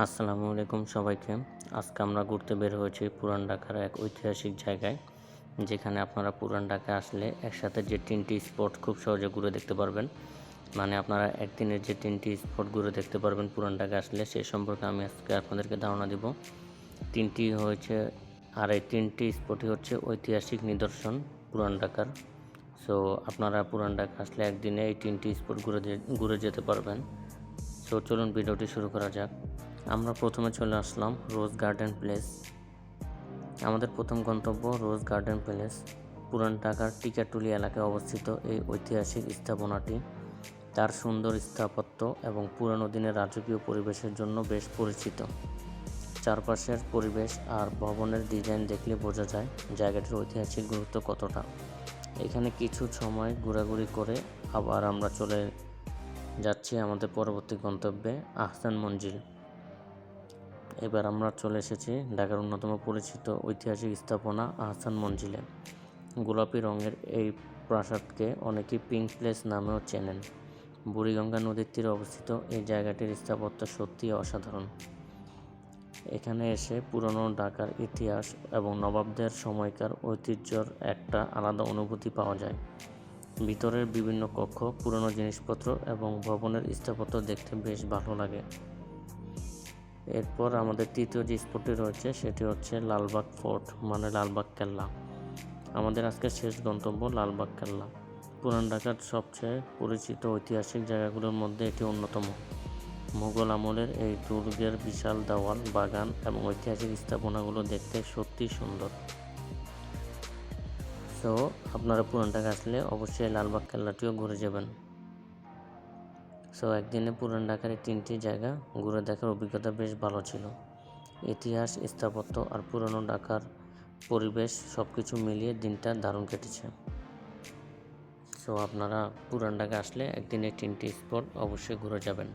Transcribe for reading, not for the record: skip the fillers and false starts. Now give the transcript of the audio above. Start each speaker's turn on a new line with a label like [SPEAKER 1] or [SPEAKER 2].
[SPEAKER 1] আসসালামু আলাইকুম সবাইকে। আজকে আমরা ঘুরতে বের হয়েছি পুরান ঢাকার এক ঐতিহাসিক জায়গায়, যেখানে আপনারা পুরান ঢাকায় আসলে একসাথে যে 3টি স্পট খুব সহজে ঘুরে দেখতে পারবেন। মানে আপনারা একদিনের যে 3টি স্পট ঘুরে দেখতে পারবেন পুরান ঢাকায় আসলে, সেই সম্পর্কে আমি আজকে আপনাদেরকে ধারণা দিব। 3টি হয়েছে, আর এই 3টি স্পটই হচ্ছে ঐতিহাসিক নিদর্শন পুরান ঢাকার। সো আপনারা পুরান ঢাকা আসলে একদিনে এই 3টি স্পট ঘুরে যেতে পারবেন। সো চলুন ভিডিওটি শুরু করা যাক। আমরা প্রথমে চলে আসলাম রোজ গার্ডেন প্লেস। আমাদের প্রথম গন্তব্য রোজ গার্ডেন প্লেস। পুরান ঢাকার টিকাটুলি এলাকায় অবস্থিত এই ঐতিহাসিক স্থাপনাটি তার সুন্দর স্থাপত্য এবং পুরানো দিনের রাজকীয় পরিবেশের জন্য বেশ পরিচিত। চারপাশের পরিবেশ আর ভবনের ডিজাইন দেখলে বোঝা যায় জায়গাটির ঐতিহাসিক গুরুত্ব কতটা। এখানে কিছু সময় ঘোরাঘুরি করে আবার আমরা চলে যাচ্ছি আমাদের পরবর্তী গন্তব্যে আহসান মঞ্জিল। এবার আমরা চলে এসেছি ঢাকার অন্যতম পরিচিত ঐতিহাসিক স্থাপনা আহসান মঞ্জিলে। গোলাপি রঙের এই প্রাসাদকে অনেকেই পিঙ্ক প্লেস নামেও চেনেন। বুড়িগঙ্গা নদীর তীরে অবস্থিত এই জায়গাটির স্থাপত্য সত্যিই অসাধারণ। এখানে এসে পুরনো ঢাকার ইতিহাস এবং নবাবদের সময়কার ঐতিহ্যর একটা আলাদা অনুভূতি পাওয়া যায়। ভিতরের বিভিন্ন কক্ষ, পুরনো জিনিসপত্র এবং ভবনের স্থাপত্য দেখতে বেশ ভালো লাগে। এরপর আমাদের তৃতীয় যে স্পটটি রয়েছে সেটি হচ্ছে লালবাগ ফোর্ট, মানে লালবাগ কেল্লা। আমাদের আজকের শেষ গন্তব্য লালবাগ কেল্লা। পুরান ঢাকার সবচেয়ে পরিচিত ঐতিহাসিক জায়গাগুলোর মধ্যে এটি অন্যতম। মুঘল আমলের এই দুর্গের বিশাল দেওয়াল, বাগান এবং ঐতিহাসিক স্থাপনাগুলো দেখতে সত্যিই সুন্দর। সো আপনারা পুরান ঢাকা আসলে অবশ্যই লালবাগ কেল্লাটিও ঘুরে যাবেন। সো একদিনে পুরান ঢাকার এই 3টি জায়গা ঘুরে দেখার অভিজ্ঞতা বেশ ভালো ছিল। ইতিহাস, স্থাপত্য আর পুরনো ঢাকার পরিবেশ সব কিছু মিলিয়ে দিনটা দারুণ কেটেছে। সো আপনারা পুরান ঢাকা আসলে একদিনে 3টি স্পট অবশ্যই ঘুরে যাবেন।